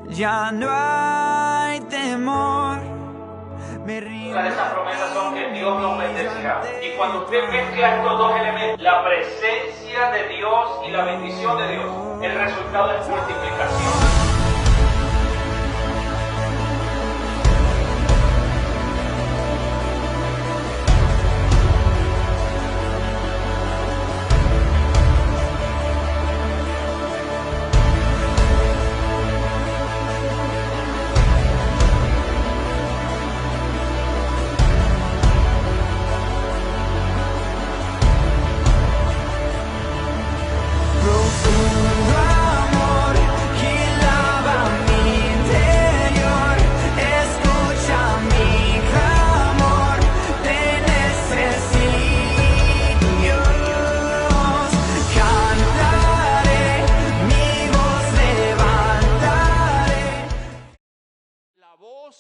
ya no hay temor. Esas promesas son que Dios nos bendecirá. Y cuando usted mezcla estos dos elementos, la presencia de Dios y la bendición de Dios, el resultado es multiplicación.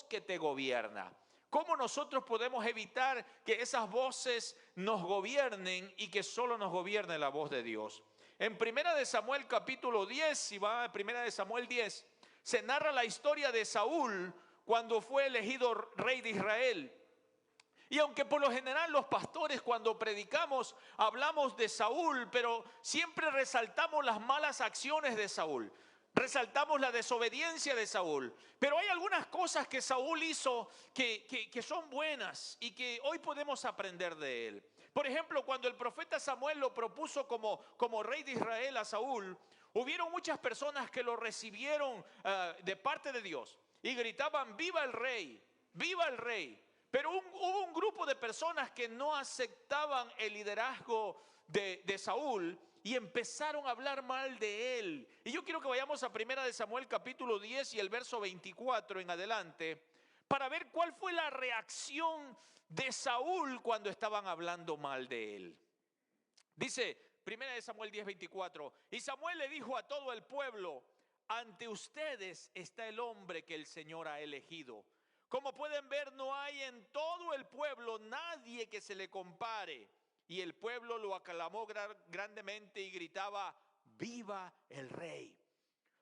Que te gobierna. ¿Cómo nosotros podemos evitar que esas voces nos gobiernen y que solo nos gobierne la voz de Dios? En Primera de Samuel capítulo 10, si va a Primera de Samuel 10, se narra la historia de Saúl cuando fue elegido rey de Israel. Y aunque por lo general los pastores cuando predicamos hablamos de Saúl, pero siempre resaltamos las malas acciones de Saúl. Resaltamos la desobediencia de Saúl. Pero hay algunas cosas que Saúl hizo que son buenas y que hoy podemos aprender de él. Por ejemplo, cuando el profeta Samuel lo propuso como rey de Israel a Saúl, hubieron muchas personas que lo recibieron de parte de Dios y gritaban: ¡viva el rey! ¡Viva el rey! Pero hubo un grupo de personas que no aceptaban el liderazgo de Saúl y empezaron a hablar mal de él. Y yo quiero que vayamos a Primera de Samuel capítulo 10 y el verso 24 en adelante para ver cuál fue la reacción de Saúl cuando estaban hablando mal de él. Dice Primera de Samuel 10, 24: y Samuel le dijo a todo el pueblo: ante ustedes está el hombre que el Señor ha elegido. Como pueden ver, no hay en todo el pueblo nadie que se le compare. Y el pueblo lo aclamó grandemente y gritaba: ¡viva el rey!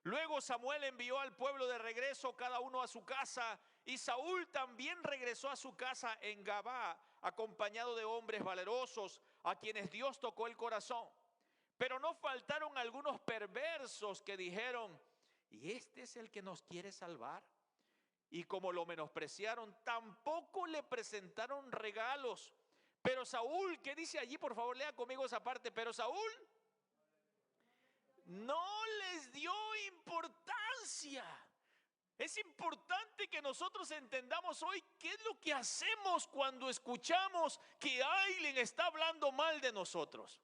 Luego Samuel envió al pueblo de regreso, cada uno a su casa, y Saúl también regresó a su casa en Gabá, acompañado de hombres valerosos a quienes Dios tocó el corazón. Pero no faltaron algunos perversos que dijeron: ¿y este es el que nos quiere salvar? Y como lo menospreciaron, tampoco le presentaron regalos. Pero Saúl, ¿qué dice allí? Por favor, lea conmigo esa parte. Pero Saúl no les dio importancia. Es importante que nosotros entendamos hoy qué es lo que hacemos cuando escuchamos que alguien está hablando mal de nosotros.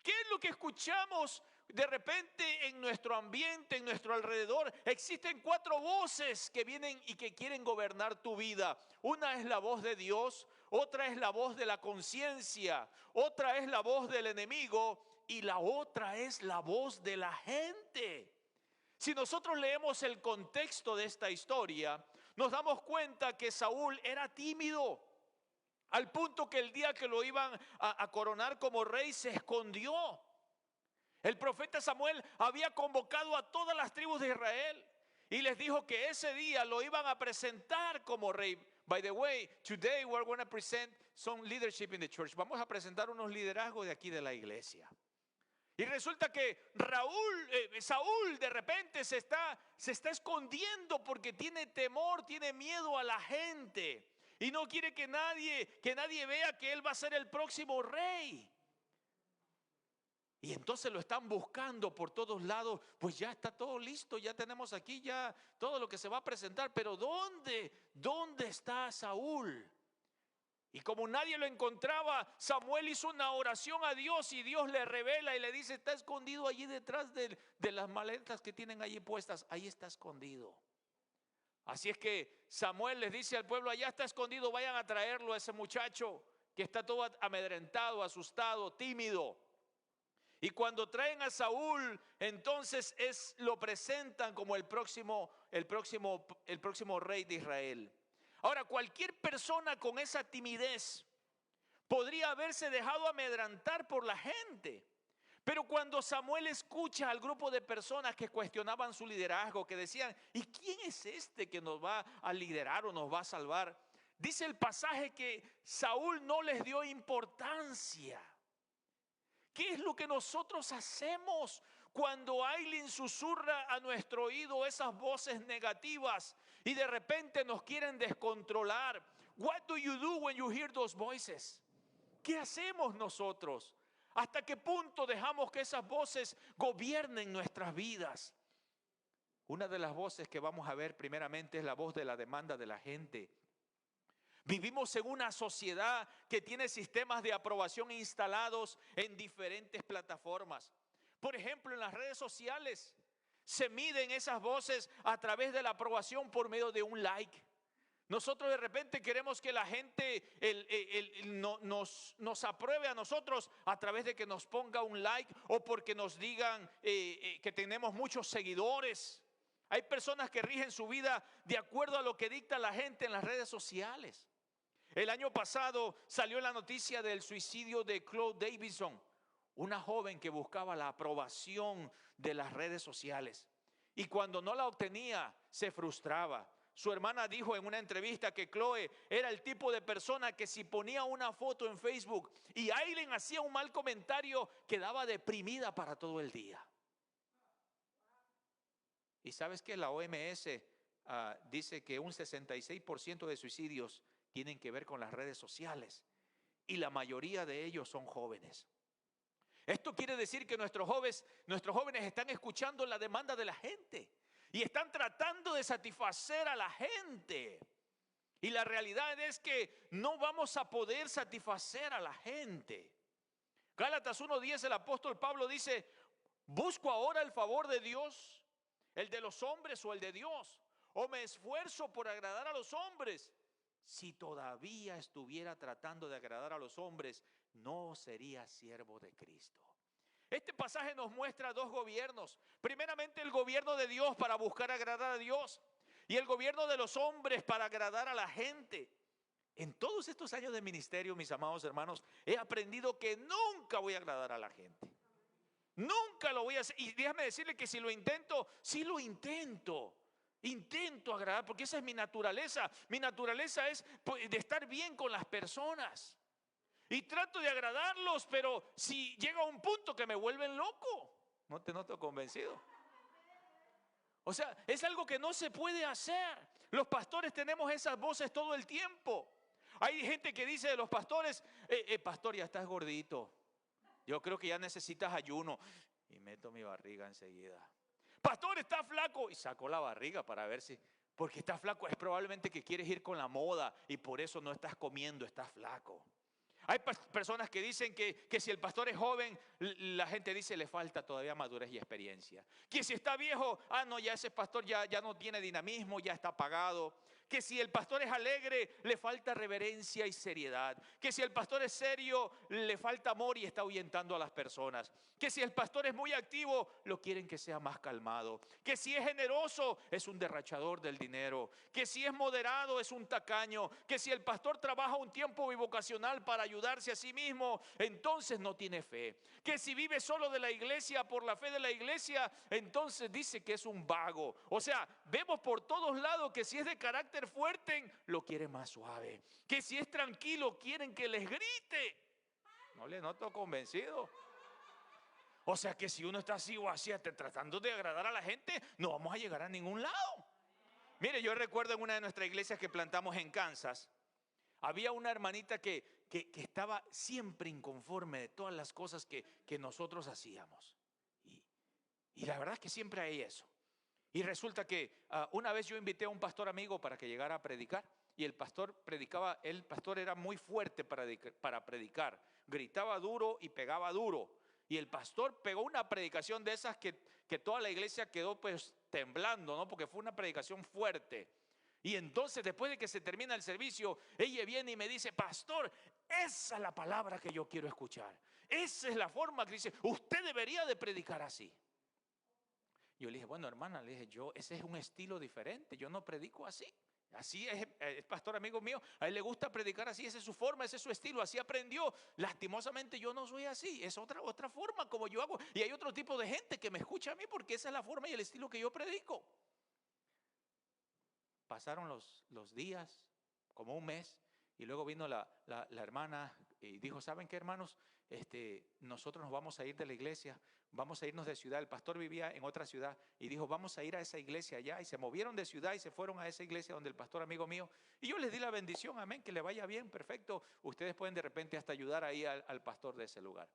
¿Qué es lo que escuchamos de repente en nuestro ambiente, en nuestro alrededor? Existen 4 voces que vienen y que quieren gobernar tu vida. Una es la voz de Dios, otra es la voz de la conciencia, otra es la voz del enemigo y la otra es la voz de la gente. Si nosotros leemos el contexto de esta historia, nos damos cuenta que Saúl era tímido, al punto que el día que lo iban a coronar como rey se escondió. El profeta Samuel había convocado a todas las tribus de Israel y les dijo que ese día lo iban a presentar como rey. By the way, today we're going to present some leadership in the church. Vamos a presentar unos liderazgos de aquí de la iglesia. Y resulta que Saúl de repente se está escondiendo porque tiene temor, tiene miedo a la gente. Y no quiere que nadie vea que él va a ser el próximo rey. Y entonces lo están buscando por todos lados. Pues ya está todo listo, ya tenemos aquí ya todo lo que se va a presentar. Pero ¿dónde está Saúl? Y como nadie lo encontraba, Samuel hizo una oración a Dios y Dios le revela y le dice: está escondido allí detrás de las maletas que tienen allí puestas. Ahí está escondido. Así es que Samuel les dice al pueblo: allá está escondido, vayan a traerlo a ese muchacho que está todo amedrentado, asustado, tímido. Y cuando traen a Saúl, entonces lo presentan como el próximo rey de Israel. Ahora, cualquier persona con esa timidez podría haberse dejado amedrentar por la gente. Pero cuando Samuel escucha al grupo de personas que cuestionaban su liderazgo, que decían, ¿y quién es este que nos va a liderar o nos va a salvar? Dice el pasaje que Saúl no les dio importancia. ¿Qué es lo que nosotros hacemos cuando alguien susurra a nuestro oído esas voces negativas y de repente nos quieren descontrolar? What do you do when you hear those voices? ¿Qué hacemos nosotros? ¿Hasta qué punto dejamos que esas voces gobiernen nuestras vidas? Una de las voces que vamos a ver primeramente es la voz de la demanda de la gente. Vivimos en una sociedad que tiene sistemas de aprobación instalados en diferentes plataformas. Por ejemplo, en las redes sociales se miden esas voces a través de la aprobación por medio de un like. Nosotros de repente queremos que la gente nos apruebe a nosotros a través de que nos ponga un like o porque nos digan que tenemos muchos seguidores. Hay personas que rigen su vida de acuerdo a lo que dicta la gente en las redes sociales. El año pasado salió la noticia del suicidio de Chloe Davidson, una joven que buscaba la aprobación de las redes sociales. Y cuando no la obtenía, se frustraba. Su hermana dijo en una entrevista que Chloe era el tipo de persona que si ponía una foto en Facebook y alguien hacía un mal comentario, quedaba deprimida para todo el día. Y sabes que la OMS dice que un 66% de suicidios tienen que ver con las redes sociales y la mayoría de ellos son jóvenes. Esto quiere decir que nuestros jóvenes están escuchando la demanda de la gente y están tratando de satisfacer a la gente. Y la realidad es que no vamos a poder satisfacer a la gente. Gálatas 1:10, el apóstol Pablo dice, ¿busco ahora el favor de Dios, el de los hombres o el de Dios? ¿O me esfuerzo por agradar a los hombres? Si todavía estuviera tratando de agradar a los hombres, no sería siervo de Cristo. Este pasaje nos muestra dos gobiernos. Primeramente el gobierno de Dios para buscar agradar a Dios y el gobierno de los hombres para agradar a la gente. En todos estos años de ministerio, mis amados hermanos, he aprendido que nunca voy a agradar a la gente. Nunca lo voy a hacer. Y déjame decirle que si lo intento, sí lo intento. Intento agradar porque esa es mi naturaleza. Mi naturaleza es de estar bien con las personas. Y trato de agradarlos, pero si llega un punto que me vuelven loco, no te noto convencido. O sea, es algo que no se puede hacer. Los pastores tenemos esas voces todo el tiempo. Hay gente que dice de los pastores, pastor, ya estás gordito. Yo creo que ya necesitas ayuno. Y meto mi barriga enseguida. Pastor, está flaco. Y saco la barriga para ver si, porque está flaco. Es probablemente que quieres ir con la moda y por eso no estás comiendo, estás flaco. Hay personas que dicen que si el pastor es joven, la gente dice le falta todavía madurez y experiencia. Que si está viejo, no, ya ese pastor ya no tiene dinamismo, ya está apagado. Que si el pastor es alegre, le falta reverencia y seriedad. Que si el pastor es serio, le falta amor y está ahuyentando a las personas. Que si el pastor es muy activo, lo quieren que sea más calmado. Que si es generoso, es un derrachador del dinero. Que si es moderado, es un tacaño. Que si el pastor trabaja un tiempo bivocacional para ayudarse a sí mismo, entonces no tiene fe. Que si vive solo de la iglesia por la fe de la iglesia, entonces dice que es un vago. O sea, vemos por todos lados que si es de carácter fuerte, lo quieren más suave. Que si es tranquilo, quieren que les grite. No le noto convencido. O sea que si uno está así o así, tratando de agradar a la gente, no vamos a llegar a ningún lado. Mire, yo recuerdo en una de nuestras iglesias que plantamos en Kansas, había una hermanita que estaba siempre inconforme de todas las cosas que nosotros hacíamos. Y la verdad es que siempre hay eso. Y resulta que una vez yo invité a un pastor amigo para que llegara a predicar. Y el pastor predicaba, el pastor era muy fuerte para predicar. Gritaba duro y pegaba duro. Y el pastor pegó una predicación de esas que toda la iglesia quedó pues temblando, ¿no? Porque fue una predicación fuerte. Y entonces después de que se termina el servicio, ella viene y me dice, pastor, esa es la palabra que yo quiero escuchar. Esa es la forma que dice, usted debería de predicar así. Yo le dije, bueno hermana, le dije, ese es un estilo diferente, yo no predico así. Así es pastor amigo mío, a él le gusta predicar así, esa es su forma, ese es su estilo, así aprendió. Lastimosamente yo no soy así, es otra forma como yo hago. Y hay otro tipo de gente que me escucha a mí porque esa es la forma y el estilo que yo predico. Pasaron los días, como un mes, y luego vino la hermana y dijo, ¿saben qué, hermanos? Nosotros nos vamos a ir de la iglesia, vamos a irnos de ciudad. El pastor vivía en otra ciudad y dijo, vamos a ir a esa iglesia allá. Y se movieron de ciudad y se fueron a esa iglesia donde el pastor amigo mío. Y yo les di la bendición, amén, que le vaya bien, perfecto. Ustedes pueden de repente hasta ayudar ahí al pastor de ese lugar.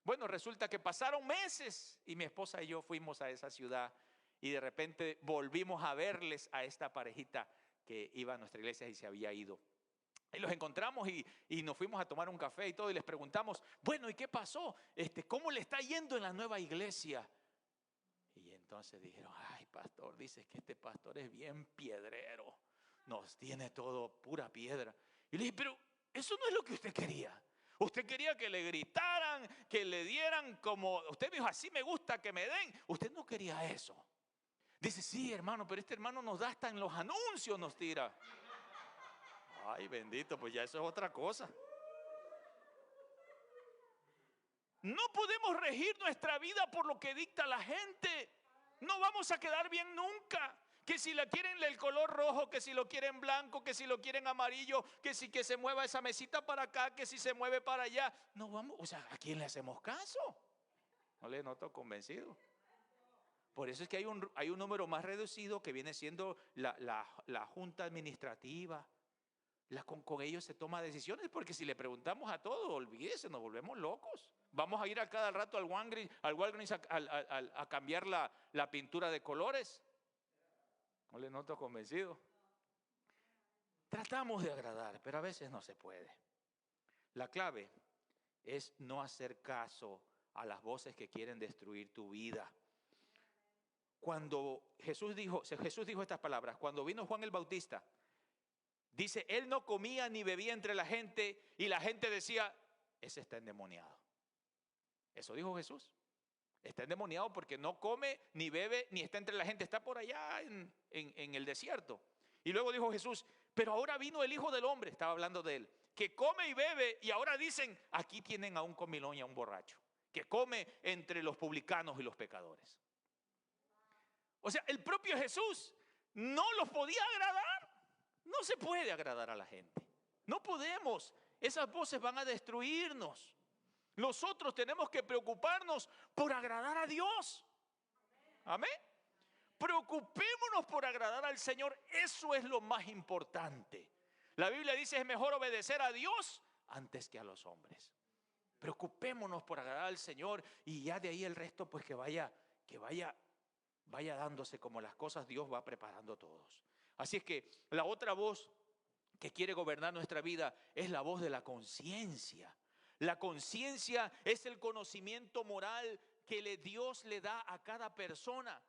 Bueno, resulta que pasaron meses y mi esposa y yo fuimos a esa ciudad y de repente volvimos a verles a esta parejita que iba a nuestra iglesia y se había ido. Y los encontramos y nos fuimos a tomar un café y todo y les preguntamos, bueno, ¿y qué pasó? ¿Cómo le está yendo en la nueva iglesia? Y entonces dijeron, ay, pastor, dices que este pastor es bien piedrero, nos tiene todo pura piedra. Y le dije, pero eso no es lo que usted quería. Usted quería que le gritaran, que le dieran como, usted me dijo, así me gusta que me den. Usted no quería eso. Dice, sí, hermano, pero este hermano nos da hasta en los anuncios, nos tira. Ay, bendito, pues ya eso es otra cosa. No podemos regir nuestra vida por lo que dicta la gente. No vamos a quedar bien nunca. Que si la quieren el color rojo, que si lo quieren blanco, que si lo quieren amarillo, que si que se mueva esa mesita para acá, que si se mueve para allá. No vamos, o sea, ¿a quién le hacemos caso? No le noto convencido. Por eso es que hay un número más reducido que viene siendo la junta administrativa. Con ellos se toma decisiones, porque si le preguntamos a todos, olvídese, nos volvemos locos. Vamos a ir a cada rato al Walgreens a cambiar la pintura de colores. No le noto convencido. Tratamos de agradar, pero a veces no se puede. La clave es no hacer caso a las voces que quieren destruir tu vida. Cuando Jesús dijo estas palabras, cuando vino Juan el Bautista, dice, él no comía ni bebía entre la gente y la gente decía, ese está endemoniado. Eso dijo Jesús. Está endemoniado porque no come ni bebe ni está entre la gente, está por allá en el desierto. Y luego dijo Jesús, pero ahora vino el Hijo del Hombre, estaba hablando de él, que come y bebe y ahora dicen, aquí tienen a un comilón y a un borracho, que come entre los publicanos y los pecadores. O sea, el propio Jesús no los podía agradar. No se puede agradar a la gente. No podemos. Esas voces van a destruirnos. Nosotros tenemos que preocuparnos por agradar a Dios. Amén. Preocupémonos por agradar al Señor. Eso es lo más importante. La Biblia dice, es mejor obedecer a Dios antes que a los hombres. Preocupémonos por agradar al Señor y ya de ahí el resto pues que vaya dándose como las cosas. Dios va preparando todos. Así es que la otra voz que quiere gobernar nuestra vida es la voz de la conciencia. La conciencia es el conocimiento moral que Dios le da a cada persona.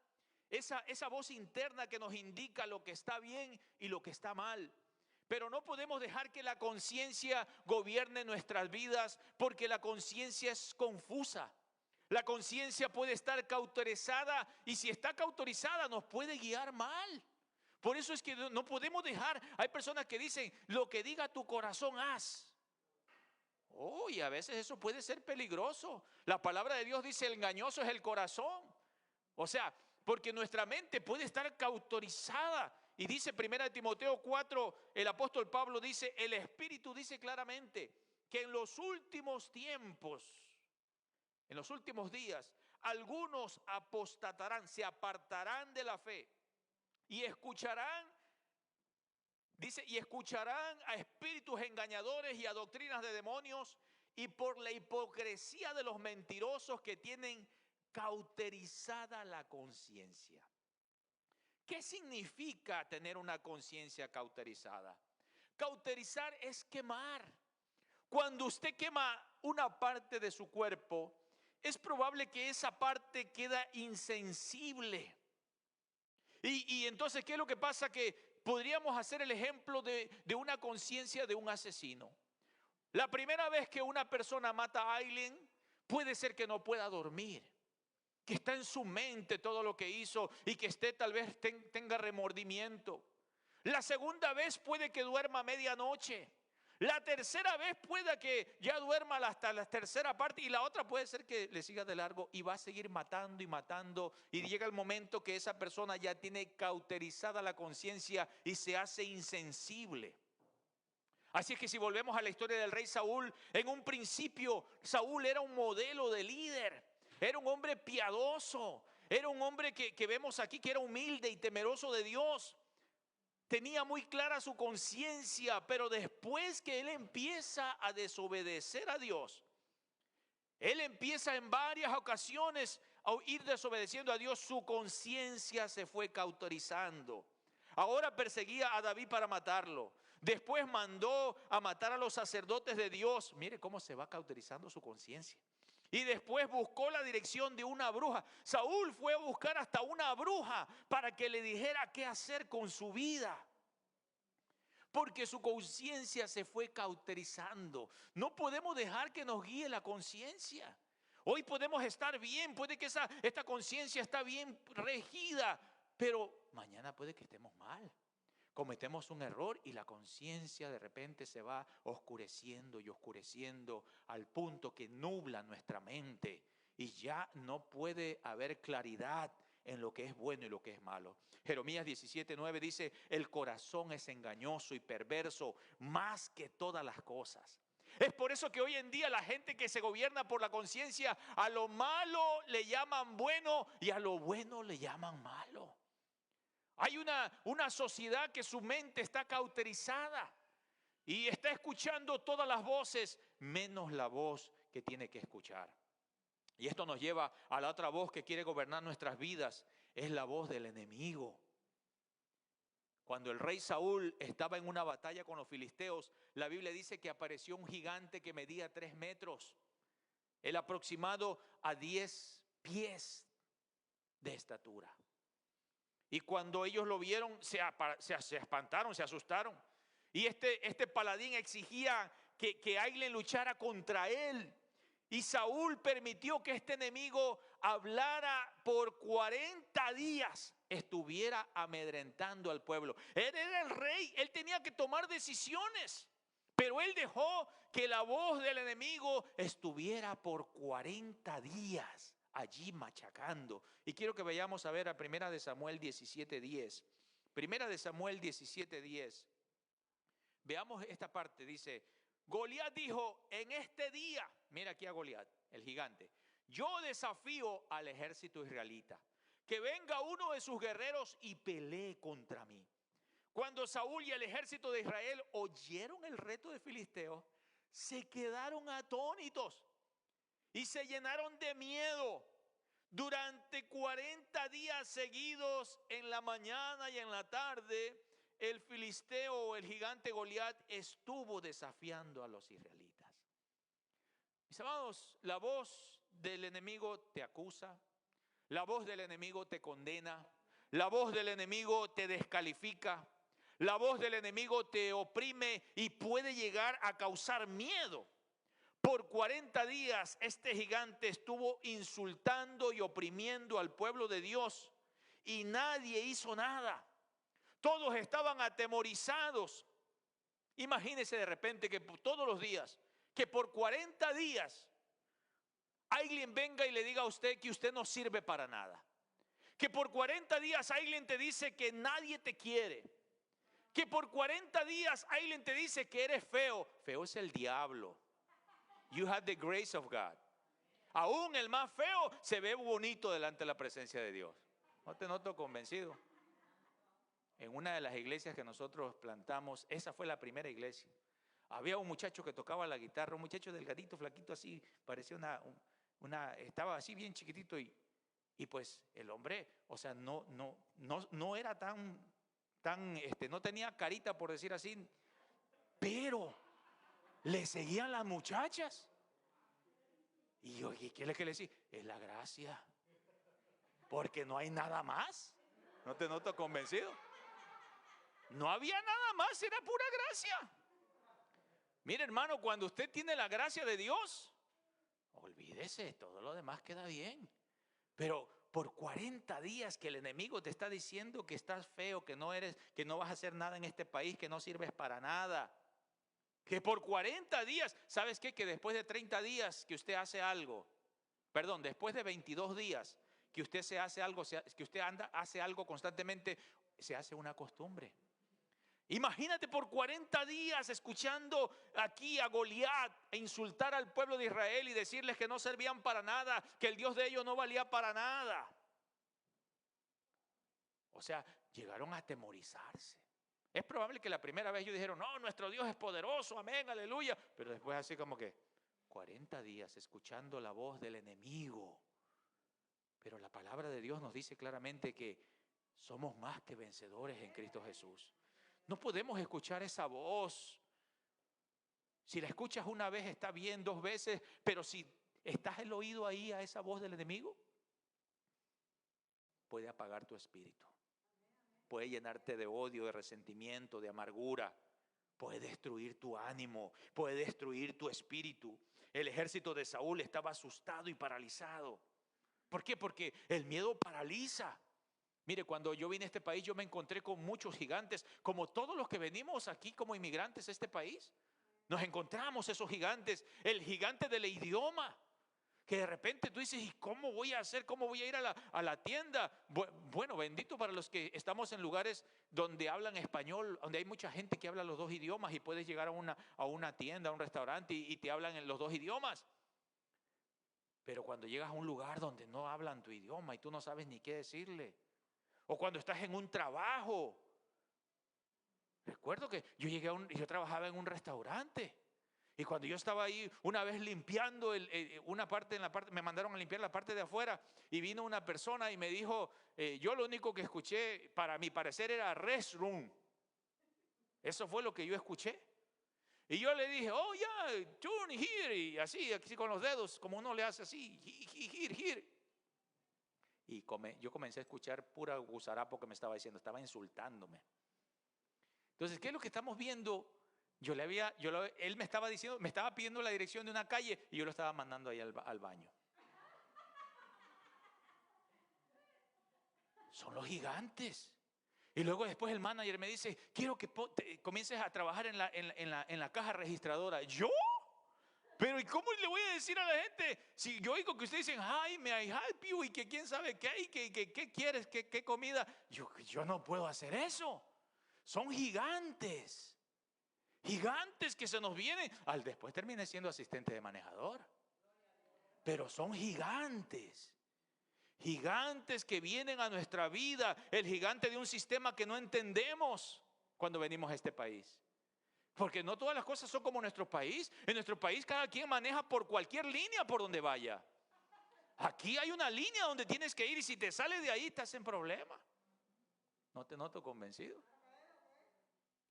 Esa voz interna que nos indica lo que está bien y lo que está mal. Pero no podemos dejar que la conciencia gobierne nuestras vidas, porque la conciencia es confusa. La conciencia puede estar cauterizada y si está cauterizada nos puede guiar mal. Por eso es que no podemos dejar, hay personas que dicen, lo que diga tu corazón haz. Oh, y a veces eso puede ser peligroso. La palabra de Dios dice, el engañoso es el corazón. O sea, porque nuestra mente puede estar cauterizada. Y dice 1 Timoteo 4, el apóstol Pablo dice, el Espíritu dice claramente que en los últimos tiempos, en los últimos días, algunos apostatarán, se apartarán de la fe. Y escucharán, dice, y escucharán a espíritus engañadores y a doctrinas de demonios, y por la hipocresía de los mentirosos que tienen cauterizada la conciencia. ¿Qué significa tener una conciencia cauterizada? Cauterizar es quemar. Cuando usted quema una parte de su cuerpo, es probable que esa parte queda insensible. Y entonces, ¿qué es lo que pasa? Que podríamos hacer el ejemplo de una conciencia de un asesino. La primera vez que una persona mata a alguien, puede ser que no pueda dormir, que está en su mente todo lo que hizo y que esté tal vez tenga remordimiento. La segunda vez puede que duerma a medianoche. La tercera vez puede que ya duerma hasta la tercera parte, y la otra puede ser que le siga de largo y va a seguir matando y matando, y llega el momento que esa persona ya tiene cauterizada la conciencia y se hace insensible. Así es que si volvemos a la historia del rey Saúl, en un principio Saúl era un modelo de líder, era un hombre piadoso, era un hombre que vemos aquí que era humilde y temeroso de Dios. Tenía muy clara su conciencia, pero después que él empieza a desobedecer a Dios, él empieza en varias ocasiones a ir desobedeciendo a Dios, su conciencia se fue cauterizando. Ahora perseguía a David para matarlo. Después mandó a matar a los sacerdotes de Dios. Mire cómo se va cauterizando su conciencia. Y después buscó la dirección de una bruja. Saúl fue a buscar hasta una bruja para que le dijera qué hacer con su vida, porque su conciencia se fue cauterizando. No podemos dejar que nos guíe la conciencia. Hoy podemos estar bien, puede que esta conciencia está bien regida, pero mañana puede que estemos mal. Cometemos un error y la conciencia de repente se va oscureciendo y oscureciendo al punto que nubla nuestra mente y ya no puede haber claridad en lo que es bueno y lo que es malo. Jeremías 17:9 dice: el corazón es engañoso y perverso más que todas las cosas. Es por eso que hoy en día la gente que se gobierna por la conciencia, a lo malo le llaman bueno y a lo bueno le llaman malo. Hay una sociedad que su mente está cauterizada y está escuchando todas las voces menos la voz que tiene que escuchar. Y esto nos lleva a la otra voz que quiere gobernar nuestras vidas, es la voz del enemigo. Cuando el rey Saúl estaba en una batalla con los filisteos, la Biblia dice que apareció un gigante que medía 3 metros, el aproximado a 10 pies de estatura. Y cuando ellos lo vieron, se espantaron, se asustaron. Y este paladín exigía que Ailén luchara contra él. Y Saúl permitió que este enemigo hablara por 40 días, estuviera amedrentando al pueblo. Él era el rey, él tenía que tomar decisiones, pero él dejó que la voz del enemigo estuviera por 40 días allí machacando. Y quiero que vayamos a ver a Primera de Samuel 17:10. Primera de Samuel 17:10. Veamos esta parte, dice: Goliat dijo en este día, mira aquí a Goliat, el gigante, yo desafío al ejército israelita, que venga uno de sus guerreros y pelee contra mí. Cuando Saúl y el ejército de Israel oyeron el reto de Filisteo, se quedaron atónitos y se llenaron de miedo. Durante 40 días seguidos, en la mañana y en la tarde, el filisteo o el gigante Goliat estuvo desafiando a los israelitas. Mis amados, la voz del enemigo te acusa, la voz del enemigo te condena, la voz del enemigo te descalifica, la voz del enemigo te oprime y puede llegar a causar miedo. Por 40 días este gigante estuvo insultando y oprimiendo al pueblo de Dios y nadie hizo nada. Todos estaban atemorizados. Imagínese de repente que todos los días, que por 40 días alguien venga y le diga a usted que usted no sirve para nada. Que por 40 días alguien te dice que nadie te quiere. Que por 40 días alguien te dice que eres feo. Feo es el diablo. You have the grace of God. Aún el más feo se ve bonito delante de la presencia de Dios. No te noto convencido. En una de las iglesias que nosotros plantamos, esa fue la primera iglesia, había un muchacho que tocaba la guitarra, un muchacho delgadito, flaquito así, parecía estaba así bien chiquitito y pues el hombre, o sea, no era tan, no tenía carita por decir así, pero le seguían las muchachas. Y yo, ¿qué le decía? Es la gracia, porque no hay nada más. ¿No te noto convencido? No había nada más, era pura gracia. Mire, hermano, cuando usted tiene la gracia de Dios, olvídese, todo lo demás queda bien. Pero por 40 días que el enemigo te está diciendo que estás feo, que no eres, que no vas a hacer nada en este país, que no sirves para nada. Que por 40 días, ¿sabes qué? Que después de 30 días que usted hace algo, perdón, después de 22 días que usted se hace algo, que usted hace algo constantemente, se hace una costumbre. Imagínate por 40 días escuchando aquí a Goliat e insultar al pueblo de Israel y decirles que no servían para nada, que el Dios de ellos no valía para nada. O sea, llegaron a atemorizarse. Es probable que la primera vez ellos dijeron, no, nuestro Dios es poderoso, amén, aleluya. Pero después así como que 40 días escuchando la voz del enemigo. Pero la palabra de Dios nos dice claramente que somos más que vencedores en Cristo Jesús. No podemos escuchar esa voz. Si la escuchas una vez está bien, 2 veces, pero si estás el oído ahí a esa voz del enemigo, puede apagar tu espíritu. Puede llenarte de odio, de resentimiento, de amargura. Puede destruir tu ánimo, puede destruir tu espíritu. El ejército de Saúl estaba asustado y paralizado. ¿Por qué? Porque el miedo paraliza. Mire, cuando yo vine a este país, yo me encontré con muchos gigantes, como todos los que venimos aquí como inmigrantes a este país. Nos encontramos esos gigantes, el gigante del idioma, que de repente tú dices, ¿y cómo voy a hacer? ¿Cómo voy a ir a la tienda? Bueno, bendito para los que estamos en lugares donde hablan español, donde hay mucha gente que habla los 2 idiomas y puedes llegar a una tienda, a un restaurante y te hablan en los 2 idiomas. Pero cuando llegas a un lugar donde no hablan tu idioma y tú no sabes ni qué decirle, o cuando estás en un trabajo. Recuerdo que yo trabajaba en un restaurante. Y cuando yo estaba ahí una vez limpiando una parte, me mandaron a limpiar la parte de afuera. Y vino una persona y me dijo, yo lo único que escuché, para mi parecer, era restroom. Eso fue lo que yo escuché. Y yo le dije, oh yeah, turn here. Y así con los dedos, como uno le hace así, here. Y yo comencé a escuchar pura gusarapo que me estaba diciendo, estaba insultándome. Entonces, ¿qué es lo que estamos viendo? Él me estaba diciendo, me estaba pidiendo la dirección de una calle y yo lo estaba mandando ahí al baño. Son los gigantes. Y luego después el manager me dice, quiero que comiences a trabajar en la caja registradora. ¿Yo? Pero ¿y cómo le voy a decir a la gente? Si yo oigo que ustedes dicen, ay, may I help you, y que quién sabe qué, y que qué quieres, qué comida. Yo no puedo hacer eso. Son gigantes. Gigantes que se nos vienen. Después terminé siendo asistente de manejador. Pero son gigantes. Gigantes que vienen a nuestra vida. El gigante de un sistema que no entendemos cuando venimos a este país. Porque no todas las cosas son como en nuestro país. En nuestro país cada quien maneja por cualquier línea por donde vaya. Aquí hay una línea donde tienes que ir y si te sales de ahí estás en problema. No te noto convencido.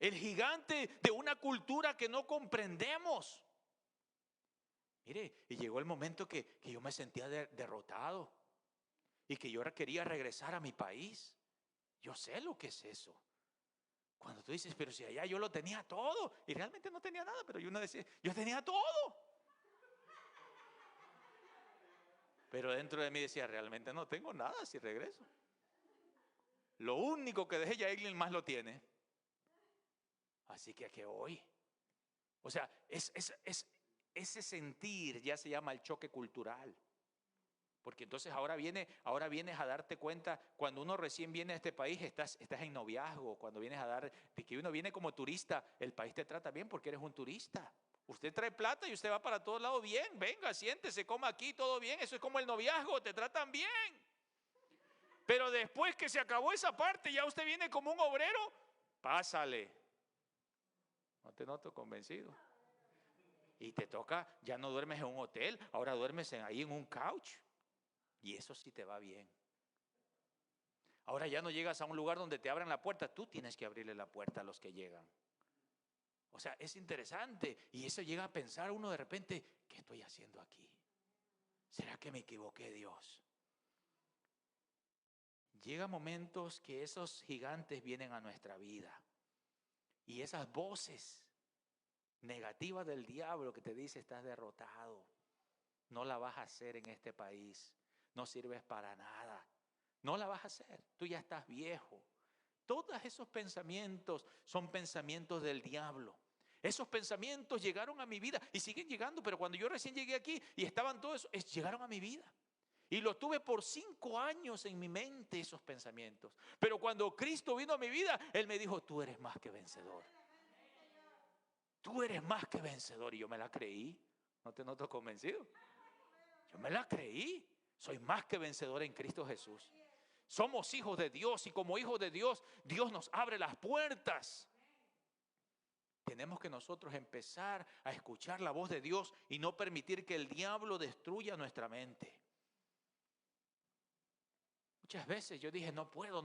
El gigante de una cultura que no comprendemos. Mire, y llegó el momento que yo me sentía derrotado y que yo quería regresar a mi país. Yo sé lo que es eso. Cuando tú dices, pero si allá yo lo tenía todo, y realmente no tenía nada, pero uno decía, yo tenía todo. Pero dentro de mí decía, realmente no tengo nada si regreso. Lo único que dejé ya alguien más lo tiene. Así que ¿a qué voy? O sea, ese sentir ya se llama el choque cultural. Porque entonces ahora vienes a darte cuenta, cuando uno recién viene a este país, estás en noviazgo, cuando vienes de que uno viene como turista, el país te trata bien porque eres un turista. Usted trae plata y usted va para todos lados bien, venga, siéntese, coma aquí, todo bien, eso es como el noviazgo, te tratan bien. Pero después que se acabó esa parte, ya usted viene como un obrero, pásale. No te noto convencido. Y te toca, ya no duermes en un hotel, ahora duermes ahí en un couch. Y eso sí te va bien. Ahora ya no llegas a un lugar donde te abran la puerta, tú tienes que abrirle la puerta a los que llegan. O sea, es interesante. Y eso llega a pensar uno de repente, ¿qué estoy haciendo aquí? ¿Será que me equivoqué, Dios? Llega momentos que esos gigantes vienen a nuestra vida. Y esas voces negativas del diablo que te dice, estás derrotado. No la vas a hacer en este país. No sirves para nada. No la vas a hacer. Tú ya estás viejo. Todos esos pensamientos son pensamientos del diablo. Esos pensamientos llegaron a mi vida y siguen llegando, pero cuando yo recién llegué aquí y estaban todos esos, llegaron a mi vida. Y lo tuve por 5 años en mi mente, esos pensamientos. Pero cuando Cristo vino a mi vida, Él me dijo, tú eres más que vencedor. Tú eres más que vencedor. Y yo me la creí. ¿No te noto convencido? Yo me la creí. Soy más que vencedor en Cristo Jesús. Somos hijos de Dios y como hijos de Dios, Dios nos abre las puertas. Tenemos que nosotros empezar a escuchar la voz de Dios y no permitir que el diablo destruya nuestra mente. Muchas veces yo dije, no puedo.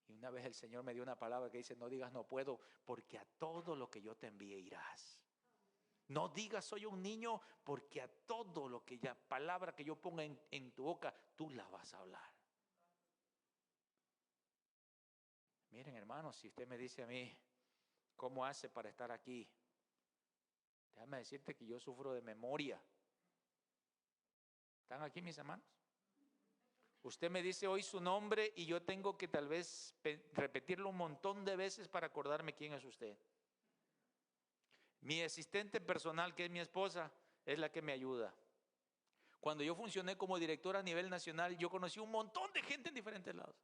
Y una vez el Señor me dio una palabra que dice, no digas no puedo, porque a todo lo que yo te envíe irás. No digas soy un niño, porque a todo lo que palabra que yo ponga en tu boca, tú la vas a hablar. Miren, hermanos, si usted me dice a mí, ¿cómo hace para estar aquí? Déjame decirte que yo sufro de memoria. ¿Están aquí mis hermanos? Usted me dice hoy su nombre y yo tengo que tal vez repetirlo un montón de veces para acordarme quién es usted. Mi asistente personal, que es mi esposa, es la que me ayuda. Cuando yo funcioné como director a nivel nacional, yo conocí un montón de gente en diferentes lados.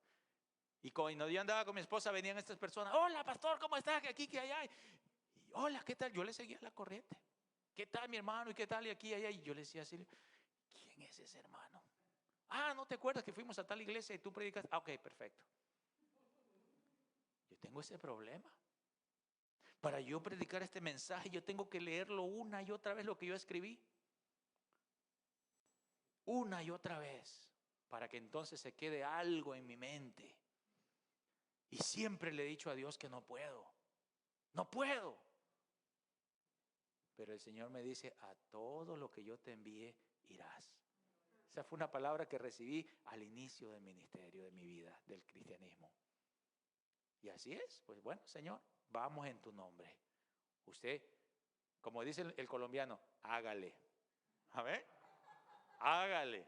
Y cuando yo andaba con mi esposa, venían estas personas. Hola, pastor, ¿cómo estás? Que aquí, que allá. Y hola, ¿qué tal? Yo le seguía la corriente. ¿Qué tal, mi hermano? ¿Y qué tal? Y aquí, y allá. Y yo le decía así, ¿quién es ese hermano? Ah, ¿no te acuerdas que fuimos a tal iglesia y tú predicas? Ah, ok, perfecto. Yo tengo ese problema. Para yo predicar este mensaje, yo tengo que leerlo una y otra vez lo que yo escribí. Una y otra vez. Para que entonces se quede algo en mi mente. Y siempre le he dicho a Dios que no puedo. No puedo. Pero el Señor me dice, a todo lo que yo te envíe irás. Esa fue una palabra que recibí al inicio del ministerio de mi vida, del cristianismo. Y así es, pues bueno, Señor, vamos en tu nombre. Usted, como dice el colombiano, hágale. A ver, hágale.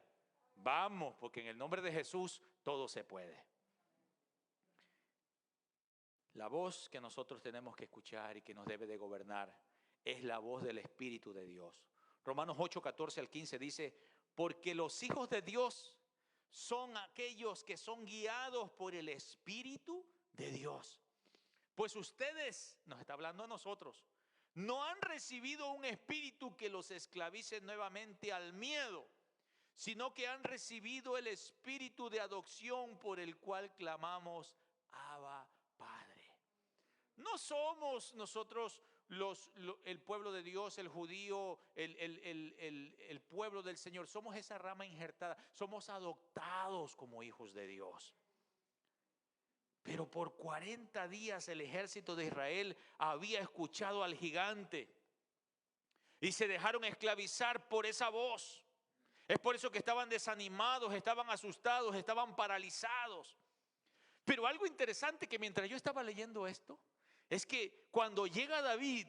Vamos, porque en el nombre de Jesús todo se puede. La voz que nosotros tenemos que escuchar y que nos debe de gobernar es la voz del Espíritu de Dios. Romanos 8, 14 al 15 dice, porque los hijos de Dios son aquellos que son guiados por el Espíritu de Dios. Pues ustedes, nos está hablando a nosotros, no han recibido un espíritu que los esclavice nuevamente al miedo, sino que han recibido el espíritu de adopción por el cual clamamos, Abba, Padre. No somos nosotros el pueblo de Dios, el judío, el pueblo del Señor. Somos esa rama injertada. Somos adoptados como hijos de Dios. Pero por 40 días el ejército de Israel había escuchado al gigante y se dejaron esclavizar por esa voz. Es por eso que estaban desanimados, estaban asustados, estaban paralizados. Pero algo interesante que mientras yo estaba leyendo esto, es que cuando llega David,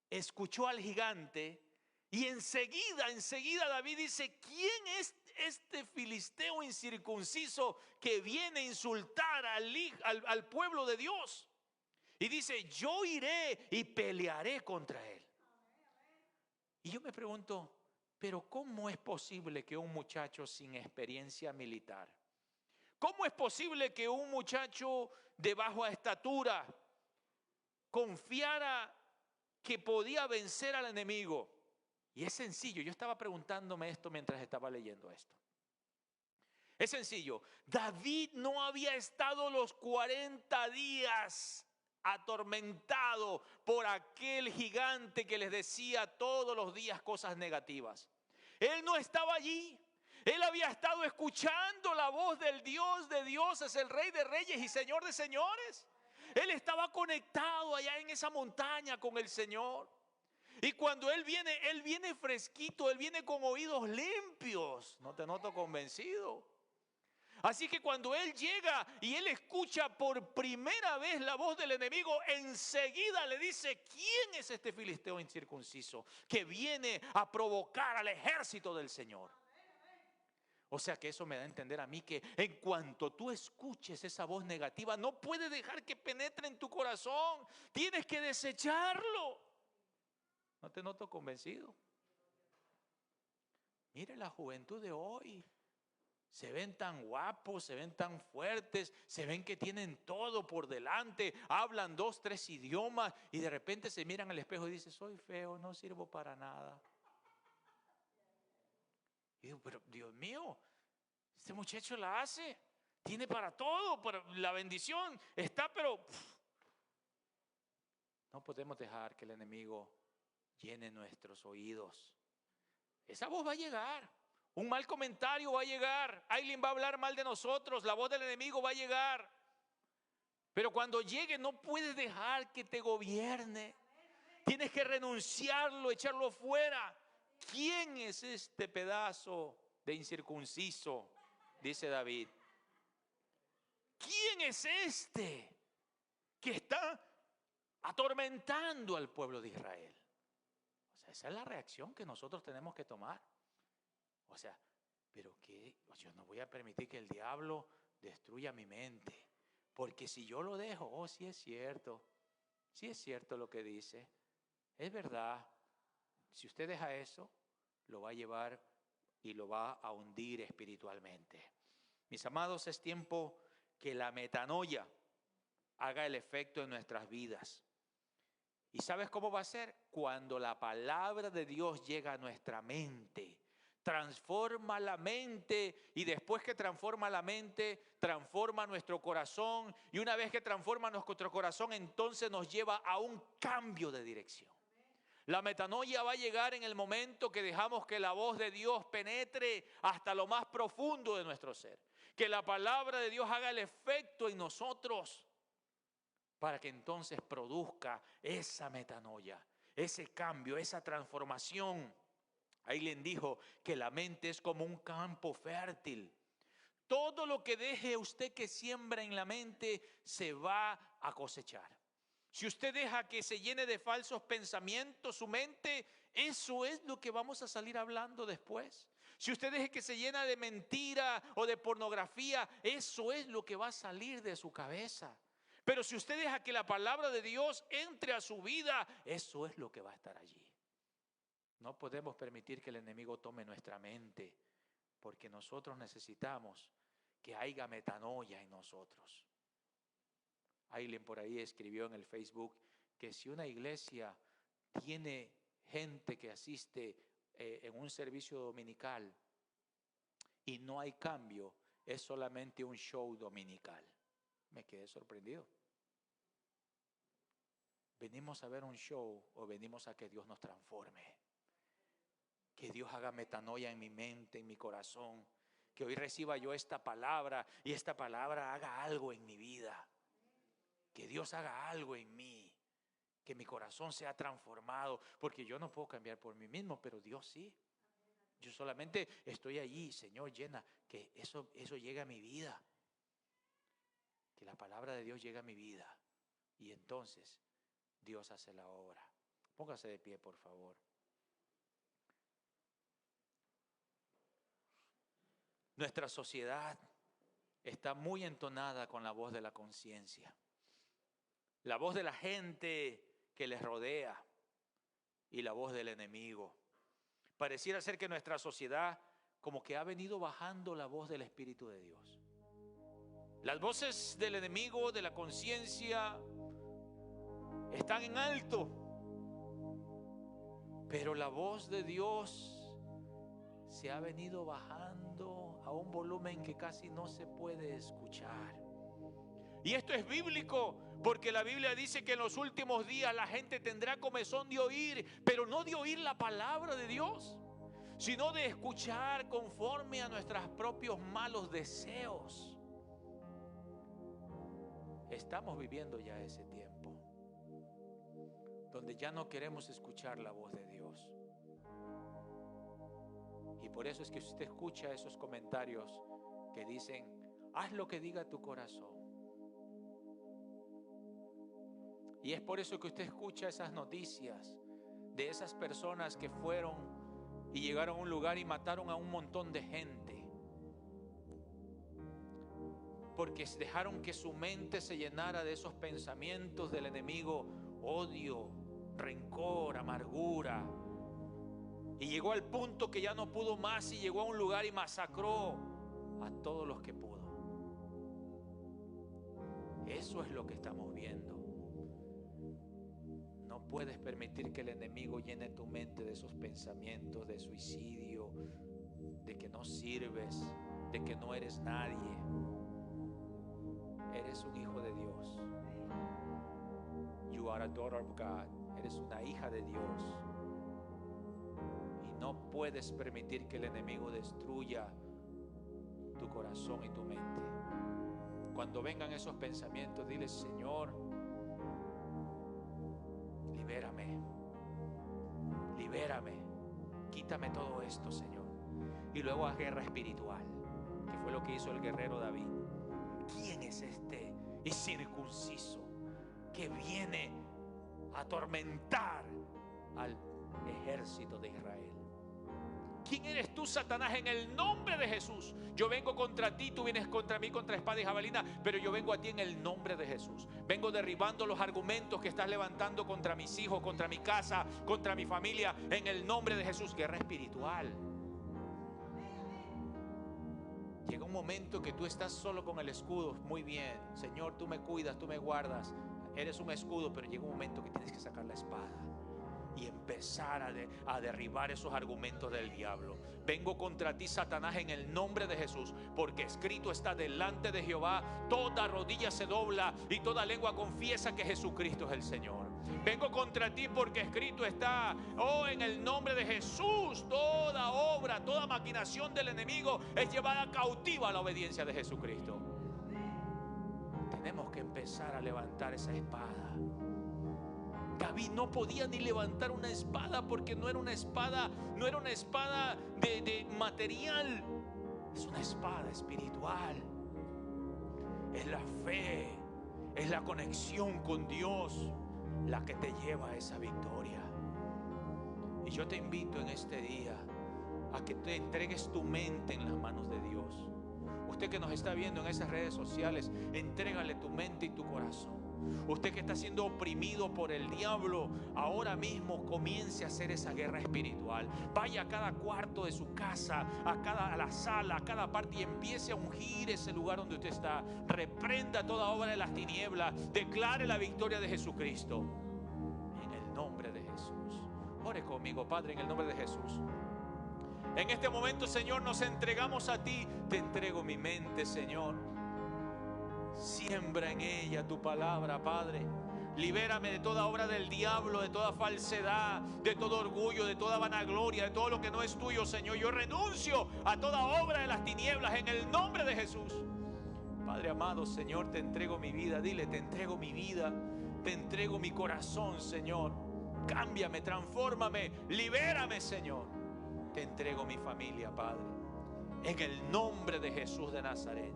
escuchó al gigante y enseguida David dice, ¿quién es este filisteo incircunciso que viene a insultar al pueblo de Dios? Y dice, yo iré y pelearé contra él. Y yo me pregunto, pero ¿cómo es posible que un muchacho sin experiencia militar, cómo es posible que un muchacho de baja estatura confiara que podía vencer al enemigo? Y es sencillo, yo estaba preguntándome esto mientras estaba leyendo esto. Es sencillo, David no había estado los 40 días atormentado por aquel gigante que les decía todos los días cosas negativas. Él no estaba allí. Él había estado escuchando la voz del Dios de dioses, el Rey de reyes y Señor de señores. Él estaba conectado allá en esa montaña con el Señor. Y cuando Él viene fresquito, Él viene con oídos limpios. No te noto convencido. Así que cuando Él llega y Él escucha por primera vez la voz del enemigo, enseguida le dice, ¿quién es este filisteo incircunciso que viene a provocar al ejército del Señor? O sea que eso me da a entender a mí que en cuanto tú escuches esa voz negativa, no puedes dejar que penetre en tu corazón. Tienes que desecharlo. ¿No te noto convencido? Mire la juventud de hoy. Se ven tan guapos, se ven tan fuertes, se ven que tienen todo por delante, hablan 2, 3 idiomas y de repente se miran al espejo y dicen, soy feo, no sirvo para nada. Y digo, pero Dios mío, este muchacho la hace, tiene para todo, para la bendición está, pero no podemos dejar que el enemigo llene nuestros oídos. Esa voz va a llegar. Un mal comentario va a llegar. Alguien va a hablar mal de nosotros. La voz del enemigo va a llegar. Pero cuando llegue no puedes dejar que te gobierne. Tienes que renunciarlo, echarlo fuera. ¿Quién es este pedazo de incircunciso? Dice David. ¿Quién es este que está atormentando al pueblo de Israel? O sea, esa es la reacción que nosotros tenemos que tomar. O sea, pero que yo no voy a permitir que el diablo destruya mi mente. Porque si yo lo dejo, sí es cierto lo que dice. Es verdad, si usted deja eso, lo va a llevar y lo va a hundir espiritualmente. Mis amados, es tiempo que la metanoia haga el efecto en nuestras vidas. ¿Y sabes cómo va a ser? Cuando la palabra de Dios llega a nuestra mente. Transforma la mente y después que transforma la mente, transforma nuestro corazón y una vez que transforma nuestro corazón, entonces nos lleva a un cambio de dirección. La metanoia va a llegar en el momento que dejamos que la voz de Dios penetre hasta lo más profundo de nuestro ser. Que la palabra de Dios haga el efecto en nosotros para que entonces produzca esa metanoia, ese cambio, esa transformación. Aileen dijo que la mente es como un campo fértil. Todo lo que deje usted que siembra en la mente se va a cosechar. Si usted deja que se llene de falsos pensamientos su mente, eso es lo que vamos a salir hablando después. Si usted deja que se llena de mentira o de pornografía, eso es lo que va a salir de su cabeza. Pero si usted deja que la palabra de Dios entre a su vida, eso es lo que va a estar allí. No podemos permitir que el enemigo tome nuestra mente, porque nosotros necesitamos que haya metanoia en nosotros. Aileen por ahí escribió en el Facebook que si una iglesia tiene gente que asiste en un servicio dominical y no hay cambio, es solamente un show dominical. Me quedé sorprendido. ¿Venimos a ver un show o venimos a que Dios nos transforme? Que Dios haga metanoia en mi mente, en mi corazón. Que hoy reciba yo esta palabra y esta palabra haga algo en mi vida. Que Dios haga algo en mí. Que mi corazón sea transformado. Porque yo no puedo cambiar por mí mismo, pero Dios sí. Yo solamente estoy allí, Señor, llena. Que eso llegue a mi vida. Que la palabra de Dios llegue a mi vida. Y entonces Dios hace la obra. Póngase de pie, por favor. Nuestra sociedad está muy entonada con la voz de la conciencia, la voz de la gente que les rodea y la voz del enemigo. Pareciera ser que nuestra sociedad como que ha venido bajando la voz del Espíritu de Dios. Las voces del enemigo, de la conciencia, están en alto, pero la voz de Dios se ha venido bajando a un volumen que casi no se puede escuchar. Y esto es bíblico, porque la Biblia dice que en los últimos días la gente tendrá comezón de oír, pero no de oír la palabra de Dios, sino de escuchar conforme a nuestros propios malos deseos. Estamos viviendo ya ese tiempo donde ya no queremos escuchar la voz de Dios. Y por eso es que usted escucha esos comentarios que dicen, haz lo que diga tu corazón. Y es por eso que usted escucha esas noticias de esas personas que fueron y llegaron a un lugar y mataron a un montón de gente. porque dejaron que su mente se llenara de esos pensamientos del enemigo, odio, rencor, amargura. Y llegó al punto que ya no pudo más y llegó a un lugar y masacró a todos los que pudo. Eso es lo que estamos viendo. No puedes permitir que el enemigo llene tu mente de esos pensamientos de suicidio, de que no sirves, de que no eres nadie. Eres un hijo de Dios. You are a daughter of God. Eres una hija de Dios. Y no puedes permitir que el enemigo destruya tu corazón y tu mente. Cuando vengan esos pensamientos, dile: Señor, libérame, libérame, quítame todo esto, Señor. Y luego haz guerra espiritual, que fue lo que hizo el guerrero David. ¿Quién es este incircunciso que viene a atormentar al ejército de Israel? ¿Quién eres tú, Satanás? En el nombre de Jesús, yo vengo contra ti, tú vienes contra mí, contra espada y jabalina, pero yo vengo a ti en el nombre de Jesús. Vengo derribando los argumentos que estás levantando contra mis hijos, contra mi casa, contra mi familia, en el nombre de Jesús. Guerra espiritual. Llega un momento que tú estás solo con el escudo. Muy bien, Señor, tú me cuidas, tú me guardas, eres un escudo, pero llega un momento que tienes que sacar la espada y empezar a derribar esos argumentos del diablo. Vengo contra ti, Satanás, en el nombre de Jesús, porque escrito está: delante de Jehová toda rodilla se dobla y toda lengua confiesa que Jesucristo es el Señor. Vengo contra ti porque escrito está: oh, en el nombre de Jesús, toda obra, toda maquinación del enemigo es llevada cautiva a la obediencia de Jesucristo. Tenemos que empezar a levantar esa espada. David no podía ni levantar una espada porque no era una espada de material. Es una espada espiritual. Es la fe, es la conexión con Dios la que te lleva a esa victoria. Y yo te invito en este día a que te entregues tu mente en las manos de Dios. Usted que nos está viendo en esas redes sociales, entrégale tu mente y tu corazón. Usted que está siendo oprimido por el diablo, ahora mismo comience a hacer esa guerra espiritual. Vaya a cada cuarto de su casa, a la sala, a cada parte, y empiece a ungir ese lugar donde usted está. Reprenda toda obra de las tinieblas. Declare la victoria de Jesucristo en el nombre de Jesús. Ore conmigo, Padre, en el nombre de Jesús. En este momento, Señor, nos entregamos a ti. Te entrego mi mente, Señor. Siembra en ella tu palabra, Padre. Libérame de toda obra del diablo, de toda falsedad, de todo orgullo, de toda vanagloria, de todo lo que no es tuyo, Señor. Yo renuncio a toda obra de las tinieblas en el nombre de Jesús. Padre amado, Señor, te entrego mi vida. Dile: te entrego mi vida, te entrego mi corazón, Señor. Cámbiame, transfórmame, libérame, Señor. Te entrego mi familia, Padre, en el nombre de Jesús de Nazaret.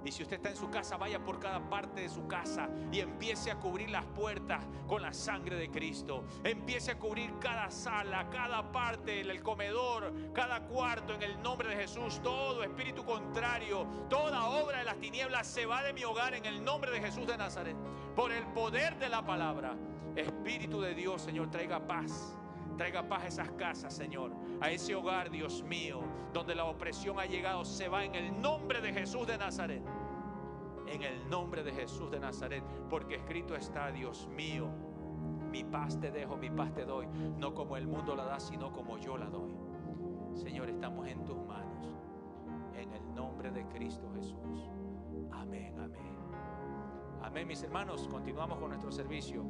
Y si usted está en su casa, vaya por cada parte de su casa y empiece a cubrir las puertas con la sangre de Cristo. Empiece a cubrir cada sala, cada parte, el comedor, cada cuarto, en el nombre de Jesús. Todo espíritu contrario, toda obra de las tinieblas se va de mi hogar en el nombre de Jesús de Nazaret. Por el poder de la palabra, Espíritu de Dios, Señor, traiga paz. Traiga paz a esas casas, Señor, a ese hogar, Dios mío, donde la opresión ha llegado. Se va en el nombre de Jesús de Nazaret. En el nombre de Jesús de Nazaret, porque escrito está: Dios mío, mi paz te dejo, mi paz te doy, no como el mundo la da, sino como yo la doy. Señor, estamos en tus manos, en el nombre de Cristo Jesús. Amén, amén. Amén, mis hermanos. Continuamos con nuestro servicio.